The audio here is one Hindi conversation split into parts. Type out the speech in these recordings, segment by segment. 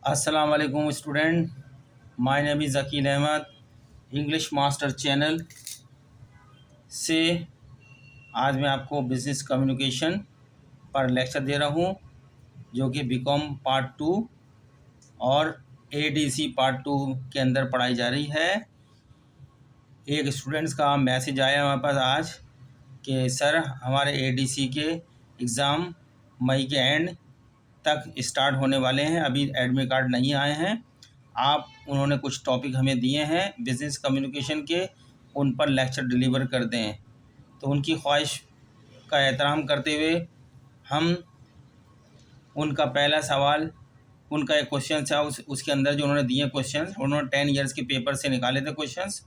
अस्सलाम वालेकुम student, my name is Aqeel Ahmed, English master channel से आज मैं आपको बिज़नेस कम्युनिकेशन पर लेक्चर दे रहा हूँ, जो कि बीकॉम पार्ट 2 और एडीसी पार्ट 2 के अंदर पढ़ाई जा रही है। एक स्टूडेंट्स का मैसेज आया हमारे पास आज कि सर हमारे एडीसी के एग्ज़ाम मई के एंड तक स्टार्ट होने वाले हैं, अभी एडमिट कार्ड नहीं आए हैं। उन्होंने कुछ टॉपिक हमें दिए हैं बिज़नेस कम्युनिकेशन के, उन पर लेक्चर डिलीवर कर दें। तो उनकी ख्वाहिश का एहतराम करते हुए हम उनका पहला सवाल, उनका एक क्वेश्चन था, उसके अंदर जो उन्होंने दिए क्वेश्चन, उन्होंने 10 ईयर्स के पेपर से निकाले थे क्वेश्चंस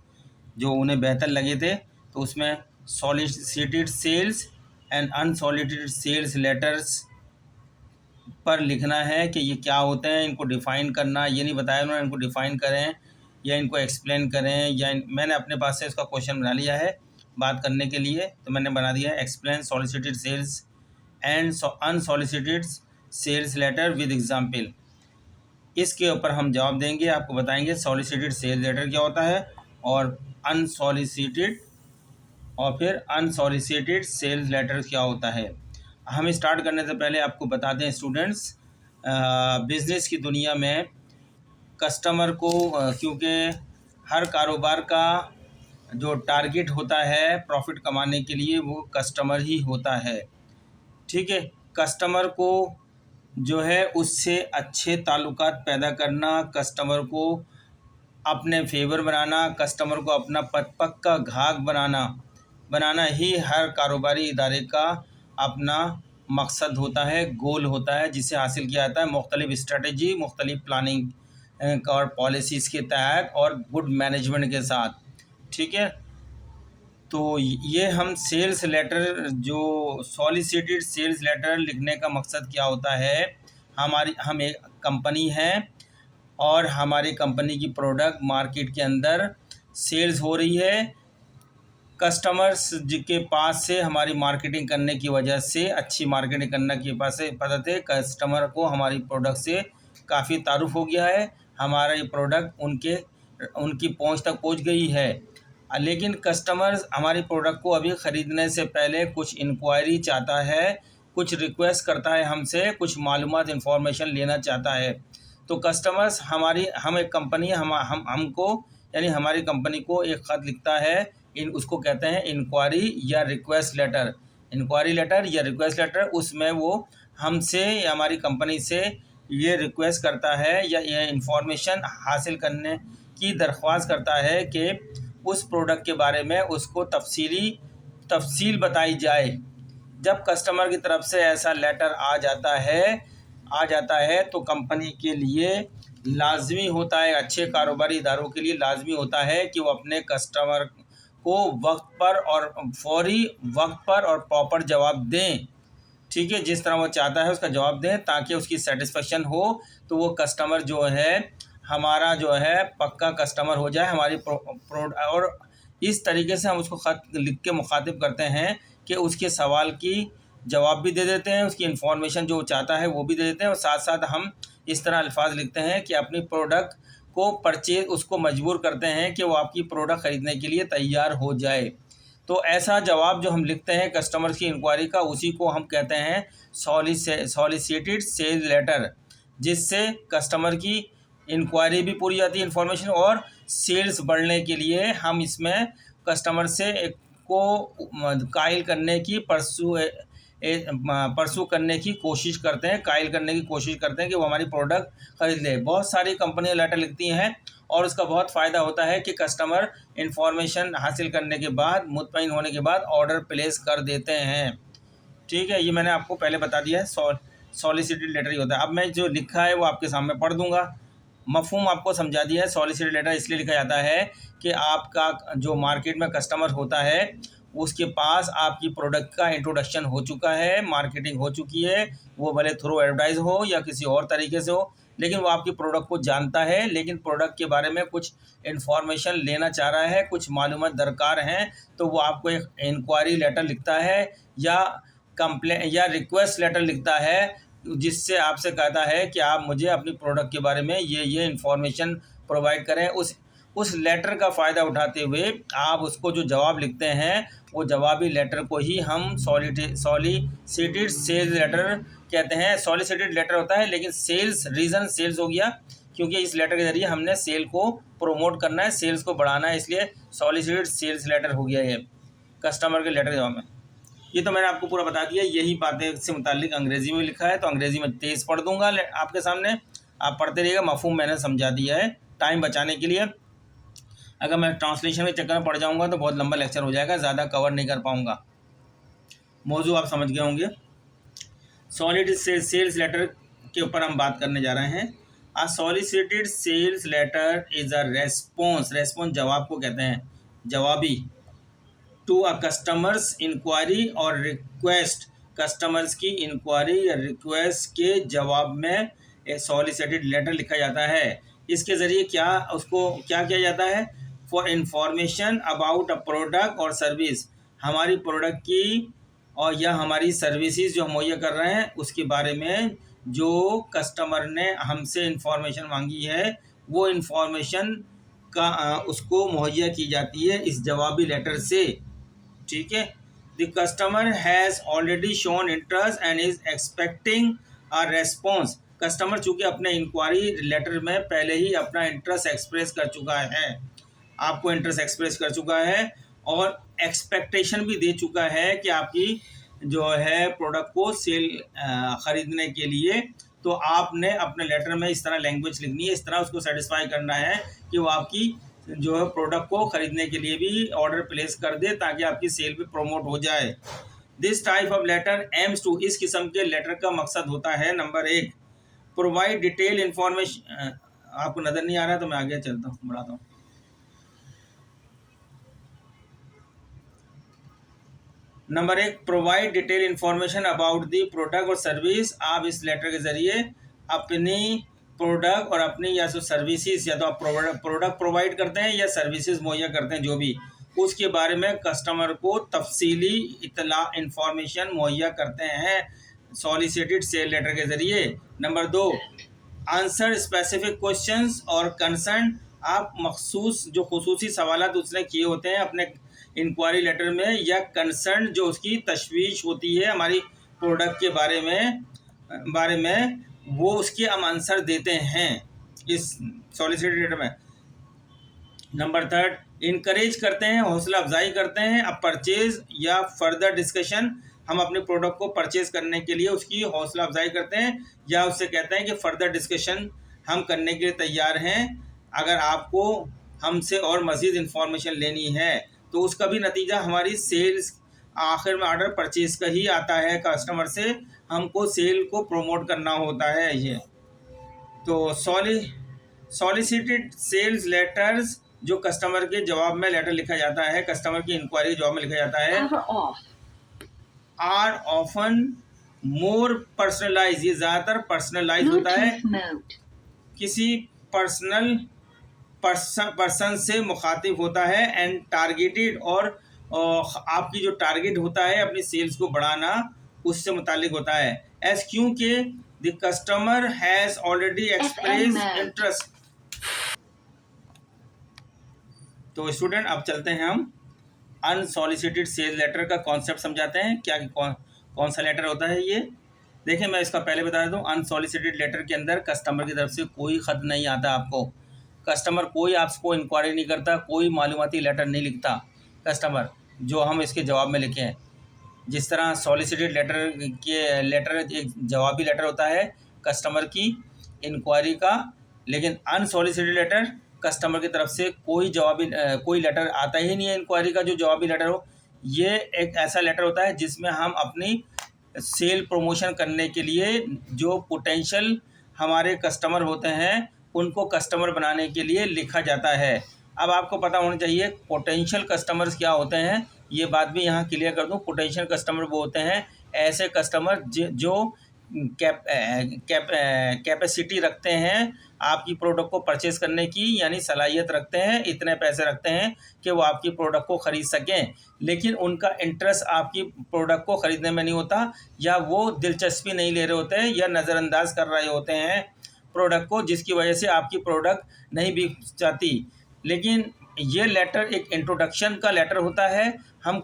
जो उन्हें बेहतर लगे थे। तो उसमें solicited sales and unsolicited sales letters पर लिखना है कि ये क्या होते हैं, इनको डिफ़ाइन करना। ये नहीं बताया उन्होंने इनको डिफ़ाइन करें या इनको एक्सप्लेन करें, या मैंने अपने पास से इसका क्वेश्चन बना लिया है बात करने के लिए। तो मैंने बना दिया है explain solicited sales and unsolicited sales letter with example. इसके ऊपर हम जवाब देंगे, आपको बताएंगे सॉलिसिटेड सेल्स लेटर क्या होता है और अनसॉलिसिटेड सेल्स लेटर क्या होता है। हम स्टार्ट करने से पहले आपको बताते हैं स्टूडेंट्स, बिज़नेस की दुनिया में कस्टमर को क्योंकि हर कारोबार का जो टारगेट होता है प्रॉफिट कमाने के लिए वो कस्टमर ही होता है। ठीक है, कस्टमर को जो है उससे अच्छे ताल्लुकात पैदा करना, कस्टमर को अपने फेवर बनाना, कस्टमर को अपना पक्का ग्राहक बनाना ही हर कारोबारी इदारे का अपना मकसद होता है, गोल होता है, जिसे हासिल किया जाता है मुख्तलिफ स्ट्रेटजी, मुख्तलिफ प्लानिंग और पॉलिसीज़ के तहत और गुड मैनेजमेंट के साथ। ठीक है, तो ये हम सेल्स लेटर, जो सॉलिसिटेड सेल्स लेटर लिखने का मकसद क्या होता है, हम एक कंपनी है और हमारी कंपनी की प्रोडक्ट मार्केट के अंदर सेल्स हो रही है। कस्टमर्स के पास से हमारी मार्केटिंग करने की वजह से, अच्छी मार्केटिंग करने की वजह से पता थे कस्टमर को हमारी प्रोडक्ट से काफ़ी तारुफ हो गया है, हमारा ये प्रोडक्ट उनकी पहुंच तक पहुंच गई है। लेकिन कस्टमर्स हमारी प्रोडक्ट को अभी ख़रीदने से पहले कुछ इंक्वायरी चाहता है, कुछ रिक्वेस्ट करता है हमसे, कुछ मालूमात इंफॉर्मेशन लेना चाहता है। तो कस्टमर्स हम एक कंपनी है, हमको यानी हमारी कंपनी को एक ख़त लिखता है, उसको कहते हैं इंक्वायरी या रिक्वेस्ट लेटर। इंक्वायरी लेटर या रिक्वेस्ट लेटर, उसमें वो हमसे या हमारी कंपनी से ये रिक्वेस्ट करता है या ये इंफॉर्मेशन हासिल करने की दरख्वास्त करता है कि उस प्रोडक्ट के बारे में उसको तफसील बताई जाए। जब कस्टमर की तरफ से ऐसा लेटर आ जाता है तो कंपनी के लिए लाजमी होता है, अच्छे कारोबारी इदारों के लिए लाजमी होता है कि वो अपने कस्टमर को वक्त पर और प्रॉपर जवाब दें। ठीक है, जिस तरह वो चाहता है उसका जवाब दें ताकि उसकी सेटिस्फेक्शन हो, तो वो कस्टमर जो है हमारा जो है पक्का कस्टमर हो जाए हमारी और इस तरीके से हम उसको ख़त लिख के मुखातिब करते हैं कि उसके सवाल की जवाब भी दे देते हैं, उसकी इन्फॉर्मेशन जो चाहता है वो भी दे देते हैं, और साथ साथ हम इस तरह अल्फाज लिखते हैं कि अपनी प्रोडक्ट को उसको मजबूर करते हैं कि वो आपकी प्रोडक्ट ख़रीदने के लिए तैयार हो जाए। तो ऐसा जवाब जो हम लिखते हैं कस्टमर की इंक्वायरी का, उसी को हम कहते हैं सॉलिसिटेड सेल्स लेटर, जिससे कस्टमर की इंक्वायरी भी पूरी जाती है इन्फॉर्मेशन, और सेल्स बढ़ने के लिए हम इसमें कस्टमर से को कायल करने की परसू करने की कोशिश करते हैं, कायल करने की कोशिश करते हैं कि वो हमारी प्रोडक्ट ख़रीद ले। बहुत सारी कंपनियां लेटर लिखती हैं और उसका बहुत फ़ायदा होता है कि कस्टमर इंफॉर्मेशन हासिल करने के बाद, मुतमईन होने के बाद ऑर्डर प्लेस कर देते हैं। ठीक है, ये मैंने आपको पहले बता दिया है, सॉलिसिटेड लेटर ही होता है। अब मैं जो लिखा है वो आपके सामने पढ़ दूंगा, मफहूम आपको समझा दिया है। सॉलिसिटेड लेटर इसलिए लिखा जाता है कि आपका जो मार्केट में कस्टमर होता है उसके पास आपकी प्रोडक्ट का इंट्रोडक्शन हो चुका है, मार्केटिंग हो चुकी है, वो भले थ्रू एडवर्टाइज हो या किसी और तरीके से हो, लेकिन वो आपकी प्रोडक्ट को जानता है, लेकिन प्रोडक्ट के बारे में कुछ इन्फॉर्मेशन लेना चाह रहा है, कुछ मालूमात दरकार हैं, तो वो आपको एक इंक्वायरी लेटर लिखता है या कंप्लेन या रिक्वेस्ट लेटर लिखता है जिससे आपसे कहता है कि आप मुझे अपनी प्रोडक्ट के बारे में ये इन्फॉर्मेशन प्रोवाइड करें। उस लेटर का फ़ायदा उठाते हुए आप उसको जो जवाब लिखते हैं वो जवाबी लेटर को ही हम सॉलिसिटेड सेल्स लेटर कहते हैं। सॉलिसिटेड लेटर होता है लेकिन सेल्स रीज़न सेल्स हो गया, क्योंकि इस लेटर के ज़रिए हमने सेल को प्रमोट करना है, सेल्स को बढ़ाना है, इसलिए सॉलिसिटेड सेल्स लेटर हो गया ये कस्टमर के लेटर जवाब में। ये तो मैंने आपको पूरा बता दिया। यही बातें से मुतालिक अंग्रेज़ी में लिखा है, तो अंग्रेज़ी में तेज़ पढ़ दूंगा आपके सामने, आप पढ़ते रहिएगा। मफ़हूम मैंने समझा दिया है टाइम बचाने के लिए। अगर मैं ट्रांसलेशन के चक्कर में पढ़ जाऊंगा तो बहुत लंबा लेक्चर हो जाएगा, ज़्यादा कवर नहीं कर पाऊंगा। मौजू आप समझ गए होंगे। सॉलिड सेल्स लेटर के ऊपर हम बात करने जा रहे हैं। A solicited sales letter is a response जवाब को कहते हैं, जवाबी, टू अ कस्टमर्स इंक्वायरी और रिक्वेस्ट। कस्टमर्स की इंक्वायरी या रिक्वेस्ट के जवाब में ए सॉलिसिटेड लेटर लिखा जाता है। इसके ज़रिए उसको क्या किया जाता है? For information about a product और सर्विस, हमारी प्रोडक्ट की और या हमारी सर्विसेज जो हम मुहैया कर रहे हैं उसके बारे में जो कस्टमर ने हमसे इंफॉर्मेशन मांगी है वो इंफॉर्मेशन का उसको मुहैया की जाती है इस जवाबी लेटर से। ठीक है। The customer has already shown interest and is expecting a response. Customer चूँकि अपने इंक्वायरी लेटर में पहले ही अपना इंटरेस्ट एक्सप्रेस कर चुका है, आपको इंटरेस्ट एक्सप्रेस कर चुका है और एक्सपेक्टेशन भी दे चुका है कि आपकी जो है प्रोडक्ट को ख़रीदने के लिए, तो आपने अपने लेटर में इस तरह लैंग्वेज लिखनी है, इस तरह उसको सेटिस्फाई करना है कि वो आपकी जो है प्रोडक्ट को ख़रीदने के लिए भी ऑर्डर प्लेस कर दे ताकि आपकी सेल भी प्रमोट हो जाए। This type of letter aims to, इस किस्म के लेटर का मकसद होता है नंबर 1, प्रोवाइड डिटेल इन्फॉर्मेशन। आपको नज़र नहीं आ रहा तो मैं आगे चलता हूँ, बढ़ाता हूँ। Number 1, provide detail information about the product और सर्विस। आप इस लेटर के ज़रिए अपनी प्रोडक्ट और अपनी या तो सर्विसेज, या तो आप प्रोडक्ट प्रोवाइड करते हैं या सर्विसेज मुहैया करते हैं जो भी, उसके बारे में कस्टमर को तफसीली इतला इन्फॉर्मेशन मुहैया करते हैं सॉलिसिटेड सेल लेटर के ज़रिए। नंबर 2, आंसर स्पेसिफिक क्वेश्चंस और कंसर्न। आप मखसूस जो खुसूसी सवालात उसने किए होते हैं अपने इंक्वायरी लेटर में, या कंसर्न जो उसकी तशवीश होती है हमारी प्रोडक्ट के बारे में वो उसके हम आंसर देते हैं इस सॉलिसिटेड लेटर में। नंबर 3, इनकरेज करते हैं, हौसला अफजाई करते हैं अब परचेज या फर्दर डिस्कशन। हम अपने प्रोडक्ट को परचेज करने के लिए उसकी हौसला अफजाई करते हैं या उससे कहते हैं कि फ़र्दर डिस्कशन हम करने के लिए तैयार हैं। अगर आपको हमसे और मज़ीद इन्फॉर्मेशन लेनी है तो उसका भी नतीजा हमारी सेल्स, आखिर में ऑर्डर परचेज का ही आता है। कस्टमर से हमको सेल को प्रमोट करना होता है। ये तो सॉलिसिटेड सेल्स लेटर्स जो कस्टमर के जवाब में लेटर लिखा जाता है, कस्टमर की इंक्वायरी जवाब में लिखा जाता है, आर ऑफन मोर पर्सनलाइज, ये ज़्यादातर पर्सनलाइज होता है, किसी पर्सन से मुखातिब होता है, एंड टारगेटेड, और आपकी जो टारगेट होता है अपनी सेल्स को बढ़ाना उससे मुतालिक होता है। एस क्योंकि the customer has already express interest. तो स्टूडेंट अब चलते हैं हम अनसॉलिसिटेड सेल लेटर का कॉन्सेप्ट समझाते हैं। क्या कौन सा लेटर होता है ये देखिए, मैं इसका पहले बता दूं। अनसॉलिसिटेड लेटर के अंदर कस्टमर की तरफ से कोई ख़त नहीं आता आपको। कस्टमर कोई आपको इंक्वायरी नहीं करता, कोई मालूमाती लेटर नहीं लिखता कस्टमर, जो हम इसके जवाब में लिखे हैं। जिस तरह सॉलिसिटेड लेटर एक जवाबी लेटर होता है कस्टमर की इंक्वायरी का, लेकिन अनसॉलिसिटेड लेटर कस्टमर की तरफ से कोई लेटर आता ही नहीं है इंक्वायरी का जो जवाबी लेटर हो। ये एक ऐसा लेटर होता है जिसमें हम अपनी सेल प्रमोशन करने के लिए जो पोटेंशियल हमारे कस्टमर होते हैं उनको कस्टमर बनाने के लिए लिखा जाता है। अब आपको पता होना चाहिए पोटेंशियल कस्टमर्स क्या होते हैं, ये बात भी यहाँ क्लियर कर दूँ। पोटेंशियल कस्टमर वो होते हैं ऐसे कस्टमर जो कैपेसिटी रखते हैं आपकी प्रोडक्ट को परचेस करने की, यानी सलाहियत रखते हैं, इतने पैसे रखते हैं कि वो आपकी प्रोडक्ट को ख़रीद सकें, लेकिन उनका इंटरेस्ट आपकी प्रोडक्ट को ख़रीदने में नहीं होता, या वो दिलचस्पी नहीं ले रहे होते हैं, या नज़रअंदाज कर रहे होते हैं प्रोडक्ट को, जिसकी वजह से आपकी प्रोडक्ट नहीं बिक जाती। लेकिन ये लेटर एक इंट्रोडक्शन का लेटर होता है। हम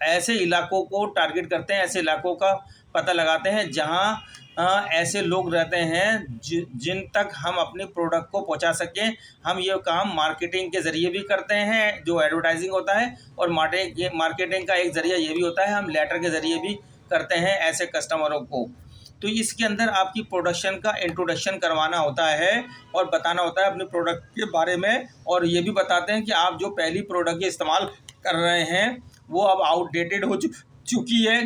ऐसे इलाकों को टारगेट करते हैं, ऐसे इलाकों का पता लगाते हैं जहाँ ऐसे लोग रहते हैं जिन तक हम अपने प्रोडक्ट को पहुंचा सकें। हम ये काम मार्केटिंग के ज़रिए भी करते हैं, जो एडवर्टाइजिंग होता है, और मार्केटिंग का एक ज़रिया ये भी होता है, हम लेटर के ज़रिए भी करते हैं ऐसे कस्टमरों को। तो इसके अंदर आपकी प्रोडक्शन का इंट्रोडक्शन करवाना होता है और बताना होता है अपने प्रोडक्ट के बारे में, और ये भी बताते हैं कि आप जो पहली प्रोडक्ट इस्तेमाल कर रहे हैं वो अब आउटडेटेड हो चुकी है,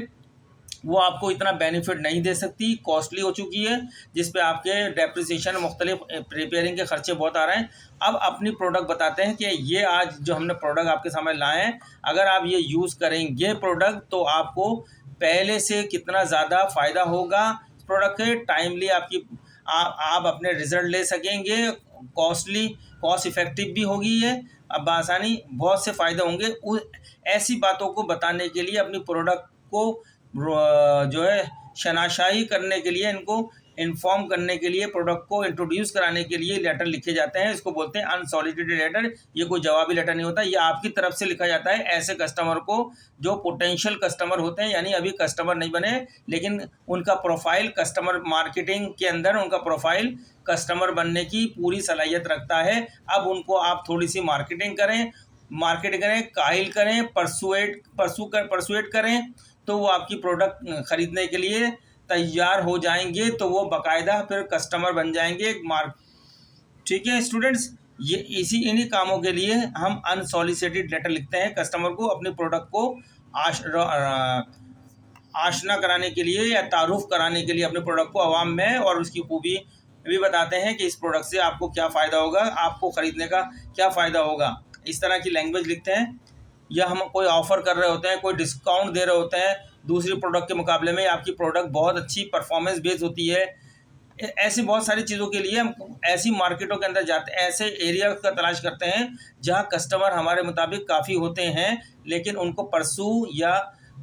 वो आपको इतना बेनिफिट नहीं दे सकती, कॉस्टली हो चुकी है, जिस पे आपके डेप्रिसिएशन मुख्तलिफ प्रिपेयरिंग के खर्चे बहुत आ रहे हैं। अब अपनी प्रोडक्ट बताते हैं कि ये आज जो हमने प्रोडक्ट आपके सामने लाए हैं, अगर आप ये यूज़ करेंगे प्रोडक्ट तो आपको पहले से कितना ज़्यादा फ़ायदा होगा प्रोडक्ट के, टाइमली आप अपने रिज़ल्ट ले सकेंगे, कॉस्ट इफ़ेक्टिव भी होगी ये, अब आसानी बहुत से फ़ायदे होंगे। ऐसी बातों को बताने के लिए, अपनी प्रोडक्ट को जो है शनाशाही करने के लिए, इनको इन्फॉर्म करने के लिए, प्रोडक्ट को इंट्रोड्यूस कराने के लिए लेटर लिखे जाते हैं। इसको बोलते हैं अनसॉलिसिटेड लेटर। ये कोई जवाबी लेटर नहीं होता, ये आपकी तरफ से लिखा जाता है ऐसे कस्टमर को जो पोटेंशियल कस्टमर होते हैं, यानी अभी कस्टमर नहीं बने, लेकिन उनका प्रोफाइल कस्टमर मार्केटिंग के अंदर उनका प्रोफाइल कस्टमर बनने की पूरी सलाहियत रखता है। अब उनको आप थोड़ी सी मार्केटिंग करें, काहिल करें, परसुएट करें, तो वो आपकी प्रोडक्ट ख़रीदने के लिए तैयार हो जाएंगे, तो वो बाकायदा फिर कस्टमर बन जाएंगे ठीक है स्टूडेंट्स, ये इन्हीं कामों के लिए हम अनसॉलिसिटेड लेटर लिखते हैं कस्टमर को, अपने प्रोडक्ट को आशना कराने के लिए या तारुफ कराने के लिए अपने प्रोडक्ट को आवाम में, और उसकी खूबी भी बताते हैं कि इस प्रोडक्ट से आपको क्या फ़ायदा होगा, आपको ख़रीदने का क्या फ़ायदा होगा। इस तरह की लैंग्वेज लिखते हैं, या हम कोई ऑफ़र कर रहे होते हैं, कोई डिस्काउंट दे रहे होते हैं दूसरी प्रोडक्ट के मुकाबले में, आपकी प्रोडक्ट बहुत अच्छी परफॉर्मेंस बेस्ड होती है। ऐसी बहुत सारी चीज़ों के लिए हम ऐसी मार्केटों के अंदर जाते हैं, ऐसे एरिया का तलाश करते हैं जहां कस्टमर हमारे मुताबिक काफ़ी होते हैं, लेकिन उनको परसू या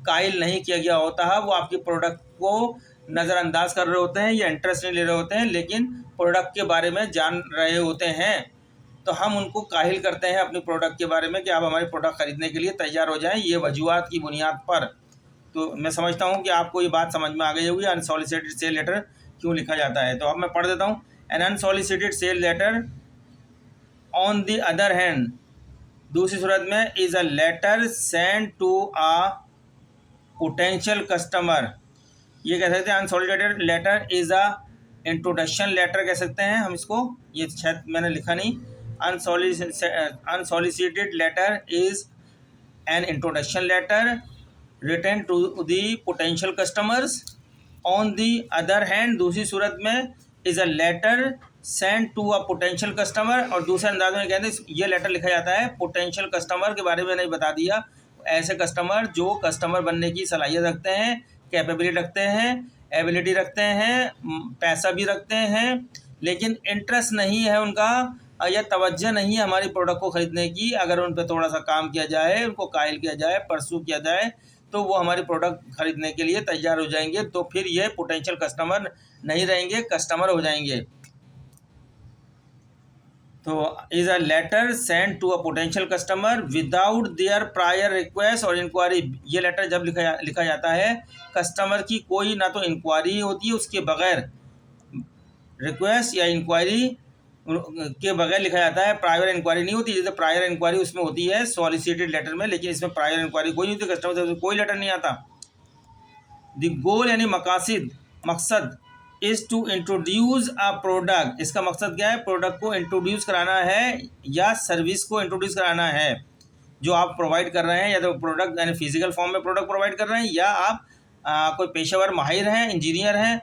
कायल नहीं किया गया होता है, वो आपकी प्रोडक्ट को नज़रअंदाज कर रहे होते हैं या इंटरेस्ट नहीं ले रहे होते हैं, लेकिन प्रोडक्ट के बारे में जान रहे होते हैं। तो हम उनको काहिल करते हैं अपनी प्रोडक्ट के बारे में कि आप हमारी प्रोडक्ट ख़रीदने के लिए तैयार हो जाएं, ये वजूहात की बुनियाद पर। तो मैं समझता हूँ कि आपको ये बात समझ में आ गई होगी अनसॉलिसिटेड सेल लेटर क्यों लिखा जाता है। तो अब मैं पढ़ देता हूँ। An unsolicited sale letter on the other hand, दूसरी सूरत में, is a letter send to a potential customer. ये कह सकते हैं unsolicited letter is a introduction letter कह सकते हैं हम इसको, ये शायद मैंने लिखा नहीं। Unsolicited letter is an introduction letter written to the potential customers. On the other hand, दूसरी सूरत में, is a letter send to a potential customer, और दूसरे अंदाज में कहते हैं ये लेटर लिखा जाता है पोटेंशियल कस्टमर के बारे में नहीं बता दिया, ऐसे कस्टमर जो कस्टमर बनने की सलाहियत रखते हैं, कैपेबिलिटी रखते हैं, एबिलिटी रखते हैं, पैसा भी रखते हैं, लेकिन इंटरेस्ट नहीं है उनका या तवज्जो नहीं है हमारी प्रोडक्ट को ख़रीदने की। अगर उन पर थोड़ा सा काम किया जाए, उनको कायल किया जाए, परसू किया जाए, तो वो हमारी प्रोडक्ट ख़रीदने के लिए तैयार हो जाएंगे। तो फिर ये पोटेंशियल कस्टमर नहीं रहेंगे, कस्टमर हो जाएंगे। तो is a letter send to a potential customer without their prior request और इंक्वायरी। ये लेटर जब लिखा जाता है, कस्टमर की कोई ना तो इंक्वायरी होती है, उसके बगैर रिक्वेस्ट या इंक्वायरी के बगैर लिखा जाता है। प्रायर इंक्वायरी नहीं होती, जैसे प्रायर इंक्वायरी उसमें होती है सॉलिसिटेड लेटर में, लेकिन इसमें प्रायर इंक्वायरी कोई नहीं होती, कस्टमर से कोई लेटर नहीं आता। द गोल यानी मकसद is to introduce a product. इसका मकसद क्या है? प्रोडक्ट को इंट्रोड्यूस कराना है या सर्विस को इंट्रोड्यूस कराना है जो आप प्रोवाइड कर रहे हैं, या तो प्रोडक्ट यानी फिजिकल फॉर्म में प्रोडक्ट प्रोवाइड कर रहे हैं, या आप कोई पेशेवर माहिर हैं, इंजीनियर हैं,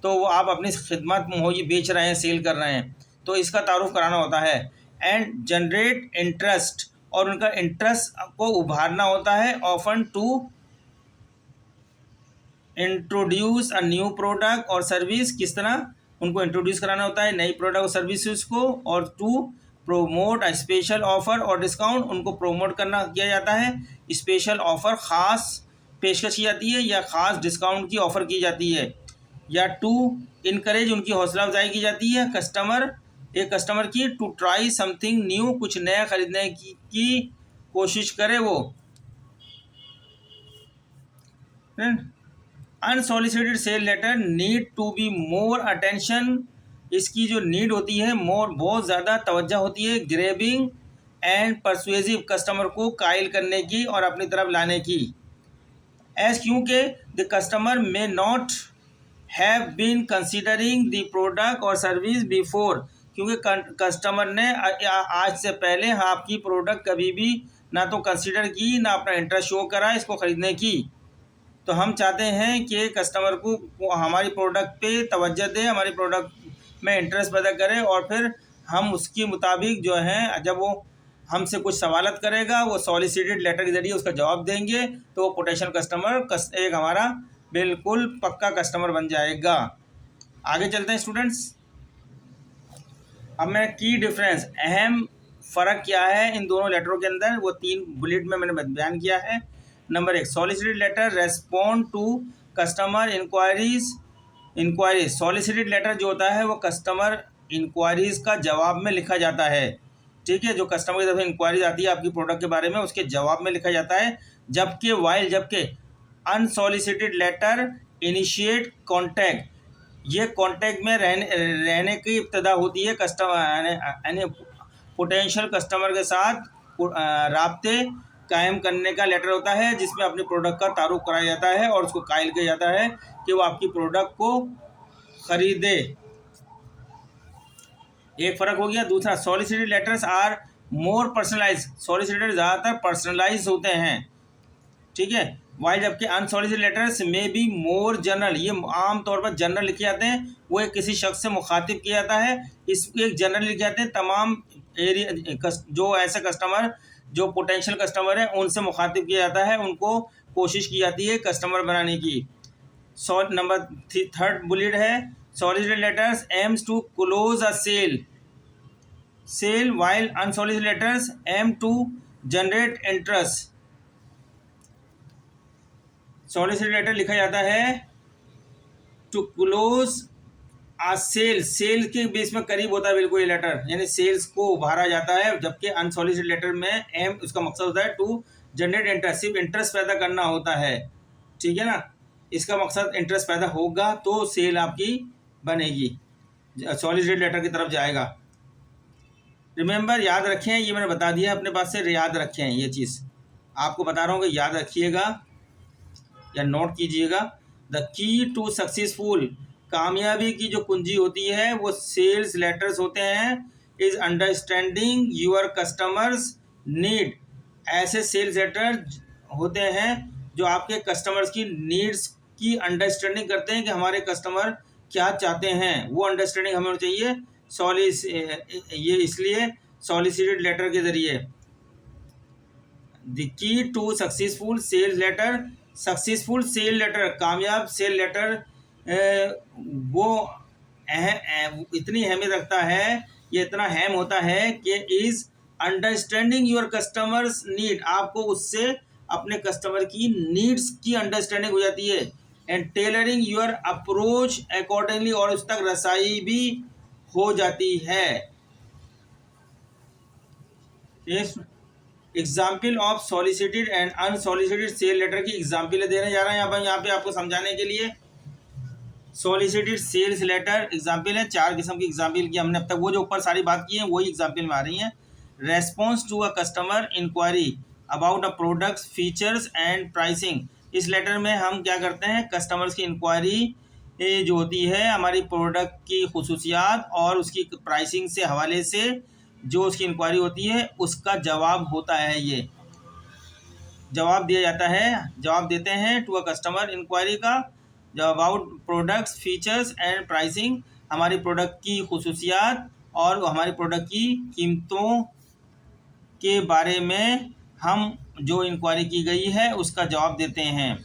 तो वो आप अपनी खिदमत बेच रहे हैं, सेल कर रहे हैं, तो इसका तारुफ कराना होता है। एंड जनरेट इंटरेस्ट, और उनका इंटरेस्ट को उभारना होता है। Often to introduce a new product और सर्विस, किस तरह उनको इंट्रोड्यूस कराना होता है नई प्रोडक्ट और सर्विसेज को, और to promote a special offer और डिस्काउंट, उनको प्रोमोट करना किया जाता है, स्पेशल ऑफर ख़ास पेशकश की जाती है या ख़ास डिस्काउंट की ऑफ़र की जाती है, या टू इनकरेज उनकी हौसला अफजाई की जाती है एक कस्टमर की टू ट्राई समथिंग न्यू, कुछ नया खरीदने की कोशिश करे वो। Unsolicited sale letter need to be more attention, इसकी जो नीड होती है मोर बहुत ज़्यादा तवज्जो होती है, ग्रेबिंग एंड परसुएसिव, कस्टमर को कायल करने की और अपनी तरफ लाने की, एज क्योंकि the customer may not have been considering the product और सर्विस बिफोर, क्योंकि कस्टमर ने आज से पहले आपकी प्रोडक्ट कभी भी ना तो कंसिडर की ना अपना इंटरेस्ट शो करा इसको ख़रीदने की। तो हम चाहते हैं कि कस्टमर को हमारी प्रोडक्ट पे तवज्जो दे, हमारी प्रोडक्ट में इंटरेस्ट पैदा करे, और फिर हम उसके मुताबिक जो है जब वो हमसे कुछ सवालत करेगा वो सॉलिसिटेड लेटर के ज़रिए उसका जवाब देंगे, तो वो पोटेंशियल कस्टमर एक हमारा बिल्कुल पक्का कस्टमर बन जाएगा। आगे चलते हैं स्टूडेंट्स। अब मैं की डिफरेंस, अहम फ़र्क क्या है इन दोनों लेटरों के अंदर, वो 3 बुलेट में मैंने बयान किया है। Number 1, solicited letter respond to customer inquiries, solicited letter जो होता है वो कस्टमर इंक्वायरीज़ का जवाब में लिखा जाता है, ठीक है, जो कस्टमर की तरफ से इंक्वायरीज आती है आपकी प्रोडक्ट के बारे में उसके जवाब में लिखा जाता है, जबकि अनसॉलिसिटेड लेटर इनिशिएट कॉन्टैक्ट, ये कॉन्टैक्ट में रहने की इब्तदा होती है कस्टमर यानी पोटेंशियल कस्टमर के साथ राब्ते कायम करने का लेटर होता है, जिसमें अपने प्रोडक्ट का तारुफ कराया जाता है और उसको कायल किया जाता है कि वो आपकी प्रोडक्ट को ख़रीदे। एक फ़र्क हो गया। दूसरा, solicited letters are more personalise, solicited ज़्यादातर पर्सनलाइज होते हैं, ठीक है, वाइल जबकि unsolicited letters may be more general, ये आम तौर पर जनरल लिखे जाते हैं, वो एक किसी शख्स से मुखातिब किया जाता है, इस एक जनरल लिखे जाते हैं तमाम एरिया जो ऐसे कस्टमर जो पोटेंशियल कस्टमर है उनसे मुखातिब किया जाता है, उनको कोशिश की जाती है कस्टमर बनाने की। नंबर 3 बुलेट है, solicited letters aims to close a sale while unsolicited letters aim to generate interest. Solicited letter लिखा जाता है टू क्लोज आ सेल के बेस में करीब होता है बिल्कुल ये लेटर, यानी सेल्स को उभारा जाता है, जबकि अनसॉलिसिटेड लेटर में एम उसका मकसद होता है टू जनरेट इंटरेस्ट, सिर्फ इंटरेस्ट पैदा करना होता है, ठीक है ना, इसका मकसद इंटरेस्ट पैदा होगा तो सेल आपकी बनेगी, सॉलिसिटेड लेटर की तरफ जाएगा। रिमेंबर, याद रखें, ये मैंने बता दिया अपने पास से, याद रखें, ये चीज़ आपको बता रहा हूँ कि याद रखिएगा या नोट कीजिएगा। द की टू सक्सेसफुल, कामयाबी की जो कुंजी होती है वो सेल्स लेटर्स होते हैं, is understanding your customers need, ऐसे सेल्स लेटर होते हैं जो आपके कस्टमर्स की नीड्स की अंडरस्टैंडिंग करते हैं कि हमारे कस्टमर क्या चाहते हैं, वो अंडरस्टैंडिंग हमें होनी चाहिए ये इसलिए सॉलिसिटेड लेटर के ज़रिए। The key to successful sales letter, successful sale letter, कामयाब सेल लेटर वो इतनी अहमियत रखता है, ये इतना अहम होता है कि is understanding your customers need, आपको उससे अपने कस्टमर की नीड्स की अंडरस्टैंडिंग हो जाती है, and tailoring your approach accordingly, और उस तक रसाई भी हो जाती है। Example of solicited and unsolicited sale letter की एग्जाम्पल देने जा रहे हैं यहाँ पे आपको समझाने के लिए। सॉलिसिटेड सेल्स लेटर एग्जाम्पल है, 4 किस्म की एग्जाम्पल की हमने अब तक, वो जो ऊपर सारी बात की है वही एग्जाम्पल में आ रही हैं। Response to a customer inquiry about a product's features and pricing, इस लेटर में हम क्या करते हैं, कस्टमर्स की इंक्वायरी जो होती है हमारी प्रोडक्ट की खुसूसियात और उसकी प्राइसिंग से हवाले से जो उसकी इंक्वायरी होती है उसका जवाब होता है, ये जवाब दिया जाता है, जवाब देते हैं टू अ कस्टमर इंक्वायरी का, जो about products features and pricing, हमारी प्रोडक्ट की खुसूसियात और हमारी प्रोडक्ट की कीमतों के बारे में हम जो इंक्वायरी की गई है उसका जवाब देते हैं।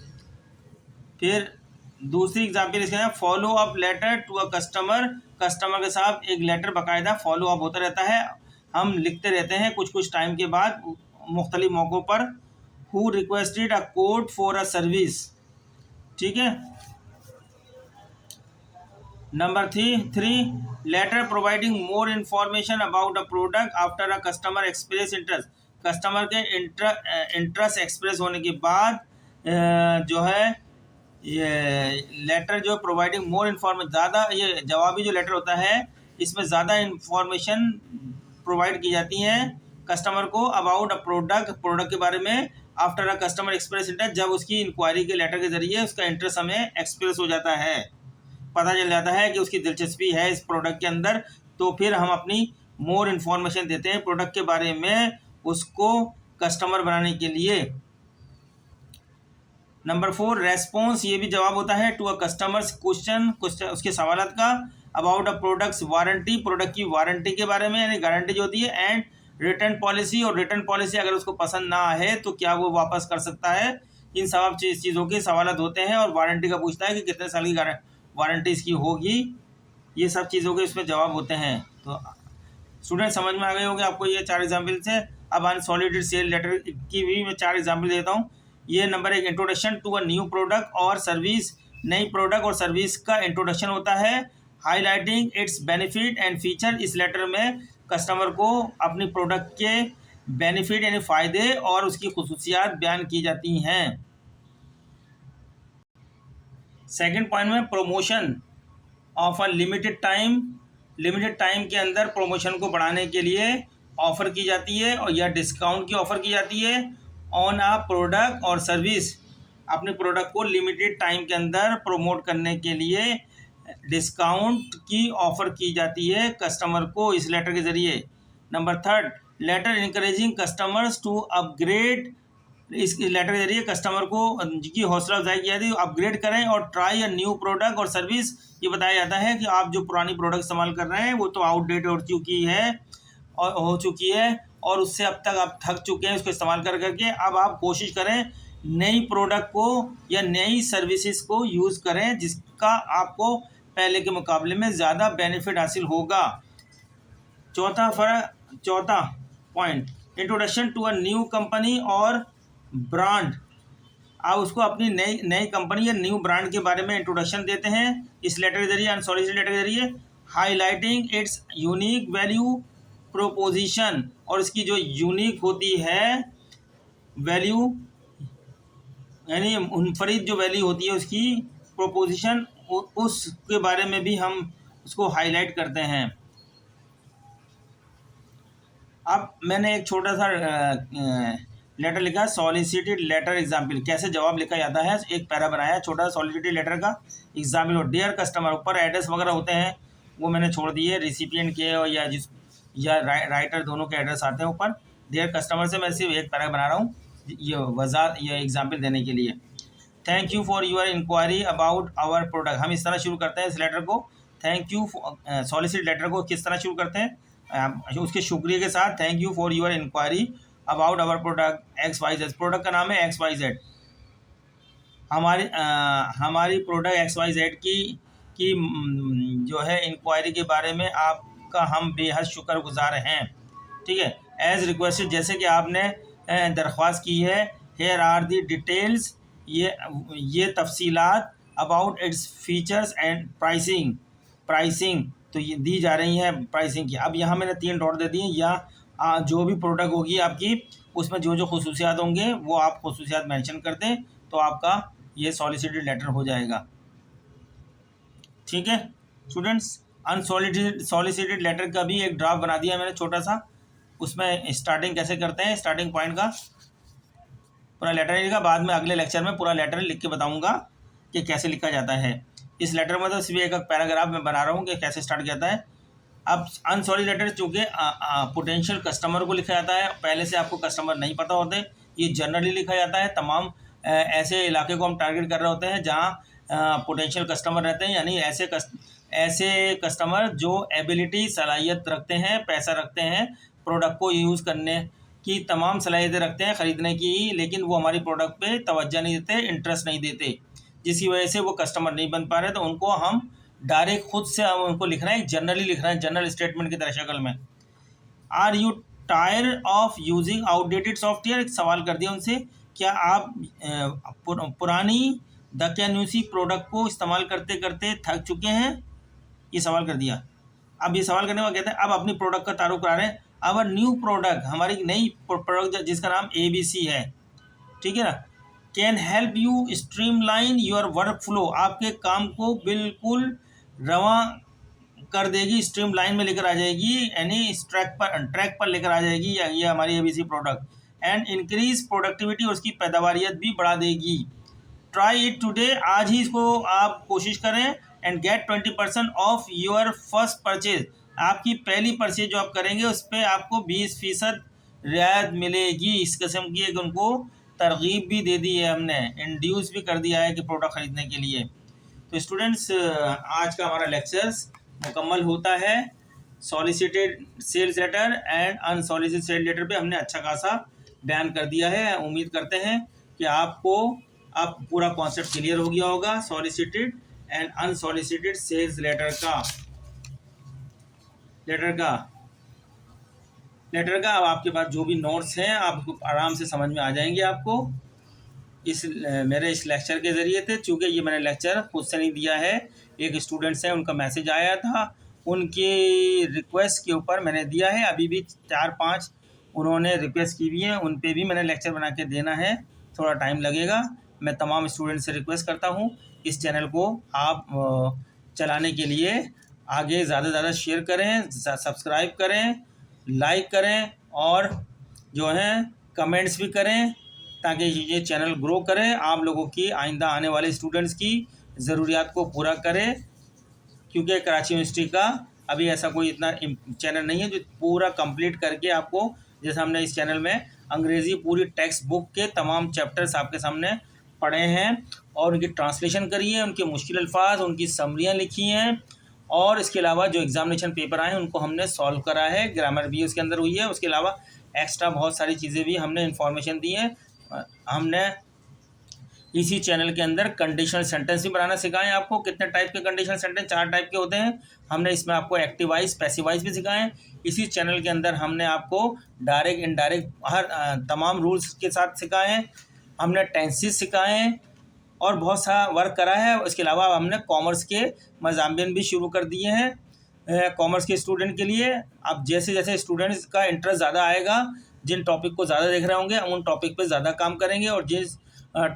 फिर दूसरी एग्जाम्पल इसके अंदर follow up letter to a customer, customer के साथ एक लेटर बाकायदा फॉलो अप होता रहता है, हम लिखते रहते हैं कुछ कुछ टाइम के बाद मुख्तलिफ मौक़ों पर। Who requested a quote for a service, ठीक है। Number three letter providing more information about a product after a customer express interest, customer के इंटरेस्ट एक्सप्रेस होने के बाद जो है ये लेटर जो प्रोवाइडिंग मोर इन्फॉर्मेशन, ज़्यादा ये जवाबी जो लेटर होता है इसमें ज़्यादा इन्फॉर्मेशन प्रोवाइड की जाती हैं कस्टमर को अबाउट अ प्रोडक्ट के बारे में after a customer express interest, जब उसकी इंक्वायरी के लेटर के ज़रिए उसका इंटरेस्ट हमें एक्सप्रेस हो जाता है, पता चल जाता है कि उसकी दिलचस्पी है इस प्रोडक्ट के अंदर, तो फिर हम अपनी मोर इन्फॉर्मेशन देते हैं प्रोडक्ट के बारे में उसको कस्टमर बनाने के लिए। नंबर 4 रेस्पॉन्स, ये भी जवाब होता है टू अ कस्टमर्स क्वेश्चन उसके सवालत का about a products warranty, product की वारंटी के बारे में यानी गारंटी जो होती है, एंड रिटर्न पॉलिसी, और रिटर्न पॉलिसी अगर उसको पसंद ना आए तो क्या वो वापस कर सकता है, इन सब चीज़ों के सवालत होते हैं। और वारंटी का पूछता है कि कितने साल की वारंटी इसकी होगी, ये सब चीज़ों के इसमें जवाब होते हैं। तो स्टूडेंट समझ में आ गए होंगे आपको ये 4 एग्जाम्पल से। अब अनसॉलिसिटेड सेल लेटर की भी मैं 4 एग्जाम्पल देता हूँ। ये number 1 introduction to a new product और सर्विस, नई प्रोडक्ट और सर्विस का इंट्रोडक्शन होता है, highlighting its benefit and feature, इस लेटर में कस्टमर को अपनी प्रोडक्ट के बेनिफिट यानी फ़ायदे और उसकी खुसूसियात बयान की जाती हैं। सेकंड पॉइंट में promotion of a limited time, limited time के अंदर प्रमोशन को बढ़ाने के लिए ऑफ़र की जाती है और या डिस्काउंट की ऑफ़र की जाती है ऑन आ प्रोडक्ट और सर्विस, अपने प्रोडक्ट को लिमिटेड टाइम के अंदर प्रमोट करने के लिए डिस्काउंट की ऑफ़र की जाती है कस्टमर को इस लेटर के ज़रिए। Number 3 letter encouraging customers to upgrade, इस लेटर के जरिए कस्टमर को की हौसला अफजाई की जाती है अपग्रेड करें और ट्राई अ न्यू प्रोडक्ट और सर्विस, ये बताया जाता है कि आप जो पुरानी प्रोडक्ट इस्तेमाल कर रहे हैं वो तो आउटडेट हो चुकी है और उससे अब तक आप थक चुके हैं उसको इस्तेमाल कर करके, अब आप कोशिश करें नई प्रोडक्ट को या नई सर्विसेज को यूज़ करें जिसका आपको पहले के मुकाबले में ज़्यादा बेनिफिट हासिल होगा। चौथा point introduction to a new company और ब्रांड, आप उसको अपनी नई कंपनी या न्यू ब्रांड के बारे में इंट्रोडक्शन देते हैं इस लेटर के जरिए, अनसॉलिसिटेड लेटर के जरिए, highlighting it's unique value proposition, और इसकी जो यूनिक होती है वैल्यू यानी मुनफरिद जो वैल्यू होती है उसकी प्रोपोजिशन, उसके बारे में भी हम उसको हाईलाइट करते हैं। अब मैंने एक छोटा सा लेटर लिखा है सॉलिसिटेड लेटर एग्जाम्पल, कैसे जवाब लिखा जाता है, एक पैरा बनाया छोटा सॉलिसिटेड लेटर का एग्जाम्पल। और डियर कस्टमर, ऊपर एड्रेस वगैरह होते हैं वो मैंने छोड़ दिए, रिसिपिएंट के और या राइटर दोनों के एड्रेस आते हैं ऊपर। डियर कस्टमर से मैं सिर्फ एक पैरा बना रहा हूँ ये एग्जाम्पल देने के लिए। Thank you for your inquiry about our product, हम इस तरह शुरू करते हैं इस लेटर को। थैंक यू सॉलिसिटेड लेटर को किस तरह शुरू करते हैं, उसके शुक्रिया के साथ, thank you for your inquiry about our product XYZ, product का नाम है XYZ, हमारी प्रोडक्ट XYZ की जो है इंक्वायरी के बारे में आपका हम बेहद शुक्रगुजार हैं, ठीक है। एज रिक्वेस्टेड, जैसे कि आपने दरख्वास्त की है, हेयर आर दी डिटेल्स, ये तफसीलात about its features and pricing तो ये दी जा रही हैं प्राइसिंग की। अब यहाँ मैंने 3 डॉट दे दिए, या जो भी प्रोडक्ट होगी आपकी उसमें जो जो खुसूसियात होंगे वो आप खुसूसियात मेंशन कर दें तो आपका ये सॉलिसिटेड लेटर हो जाएगा, ठीक है स्टूडेंट्स। अनसॉलिसिटेड लेटर का भी एक ड्राफ्ट बना दिया मैंने छोटा सा, उसमें स्टार्टिंग कैसे करते हैं, स्टार्टिंग पॉइंट का पूरा लेटर नहीं लिखा, बाद में अगले लेक्चर में पूरा लेटर लिख के बताऊंगा कि कैसे लिखा जाता है। इस लेटर में तो सिर्फ एक पैराग्राफ में बना रहा हूँ कि कैसे स्टार्ट किया जाता है। अब अनसॉलिसिटेड लेटर चूँकि पोटेंशियल कस्टमर को लिखा जाता है, पहले से आपको कस्टमर नहीं पता होते, ये जनरली लिखा जाता है, तमाम ऐसे इलाके को हम टारगेट कर रहे होते हैं जहाँ पोटेंशियल कस्टमर रहते हैं, यानी ऐसे कस्टमर जो एबिलिटी सलाहियत रखते हैं, पैसा रखते हैं, प्रोडक्ट को यूज़ करने की तमाम सलाहियतें रखते हैं ख़रीदने की, लेकिन वो हमारी प्रोडक्ट पे तवज्जो नहीं देते, इंटरेस्ट नहीं देते। जिसकी वजह से वो कस्टमर नहीं बन पा रहे, तो उनको हम डायरेक्ट खुद से हम उनको लिखना है, जनरली लिखना है, जनरल स्टेटमेंट की तरह शक्ल में। Are you tired of using outdated software, एक सवाल कर दिया उनसे, क्या आप पुरानी दकियानूसी प्रोडक्ट को इस्तेमाल करते करते थक चुके हैं, ये सवाल कर दिया। अब ये सवाल करने के बाद कहते हैं अब अपनी प्रोडक्ट का तारुफ करा रहे हैं। अवर न्यू प्रोडक्ट, हमारी नई प्रोडक्ट जिसका नाम ABC है, ठीक है ना, can help you streamline your work flow, आपके काम को बिल्कुल रवा कर देगी, स्ट्रीम लाइन में लेकर आ जाएगी, यानी ट्रैक पर लेकर आ जाएगी ये हमारी ABC product, and increase productivity, और उसकी पैदावारियत भी बढ़ा देगी। ट्राई इट टुडे, आज ही इसको आप कोशिश करें, and get 20% off your first purchase, आपकी पहली परचेज जो आप करेंगे उस पर आपको 20% रियायत मिलेगी। इस किस्म की एक उनको तरगीब भी दे दी है हमने, इंड्यूस भी कर दिया है कि प्रोडक्ट ख़रीदने के लिए। तो स्टूडेंट्स, आज का हमारा लेक्चर्स मुकम्मल होता है। Solicited sales letter and unsolicited sales letter पे हमने अच्छा खासा बयान कर दिया है। उम्मीद करते हैं कि आपको अब पूरा कॉन्सेप्ट क्लियर हो गया होगा solicited and unsolicited sales letter का। अब आपके पास जो भी नोट्स हैं आपको आराम से समझ में आ जाएंगे आपको मेरे इस लेक्चर के ज़रिए थे। चूँकि ये मैंने लेक्चर खुद से नहीं दिया है, एक स्टूडेंट्स हैं उनका मैसेज आया था, उनकी रिक्वेस्ट के ऊपर मैंने दिया है। अभी भी 4-5 उन्होंने रिक्वेस्ट की हुई है, उन पे भी मैंने लेक्चर बना के देना है, थोड़ा टाइम लगेगा। मैं तमाम स्टूडेंट से रिक्वेस्ट करता हूँ इस चैनल को आप चलाने के लिए आगे ज़्यादा से ज़्यादा शेयर करें, सब्सक्राइब करें, लाइक करें, और जो है कमेंट्स भी करें, ताकि ये चैनल ग्रो करे, आप लोगों की आइंदा आने वाले स्टूडेंट्स की ज़रूरियात को पूरा करे। क्योंकि कराची यूनिवर्सिटी का अभी ऐसा कोई इतना चैनल नहीं है जो पूरा कंप्लीट करके आपको, जैसे हमने इस चैनल में अंग्रेज़ी पूरी टेक्स्ट बुक के तमाम चैप्टर्स आपके सामने पढ़े हैं और उनकी ट्रांसलेशन करी है, उनके मुश्किल अल्फाज, उनकी समरियाँ लिखी हैं, और इसके अलावा जो एग्ज़ामिनेशन पेपर आए हैं उनको हमने सॉल्व करा है, ग्रामर भी उसके अंदर हुई है। उसके अलावा एक्स्ट्रा बहुत सारी चीज़ें भी हमने इन्फॉर्मेशन दी हैं। हमने इसी चैनल के अंदर कंडीशनल सेंटेंस भी बनाना सिखाएं आपको। कितने टाइप के कंडीशनल सेंटेंस, 4 टाइप के होते हैं। हमने इसमें आपको एक्टिव वाइज, पैसिव वाइज भी सिखाएं। इसी चैनल के अंदर हमने आपको डायरेक्ट, इनडायरेक्ट, हर तमाम रूल्स के साथ सिखाएं। हमने टेंसेस सिखाएं और बहुत सा वर्क करा है। इसके अलावा हमने कॉमर्स के मज़ामिन भी शुरू कर दिए हैं कॉमर्स के स्टूडेंट के लिए। अब जैसे जैसे स्टूडेंट्स का इंटरेस्ट ज़्यादा आएगा, जिन टॉपिक को ज़्यादा देख रहे होंगे हम उन टॉपिक पे ज़्यादा काम करेंगे, और जिस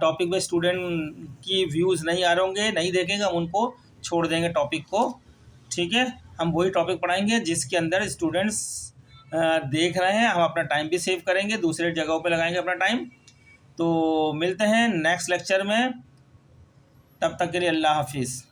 टॉपिक पे स्टूडेंट की व्यूज़ नहीं आ रहे होंगे, नहीं देखेंगे, हम उनको छोड़ देंगे टॉपिक को, ठीक है। हम वही टॉपिक पढ़ाएंगे जिसके अंदर स्टूडेंट्स देख रहे हैं। हम अपना टाइम भी सेव करेंगे, दूसरे जगहों पे लगाएंगे अपना टाइम। तो मिलते हैं नेक्स्ट लेक्चर में, तब तक के लिए अल्लाह हाफिज़।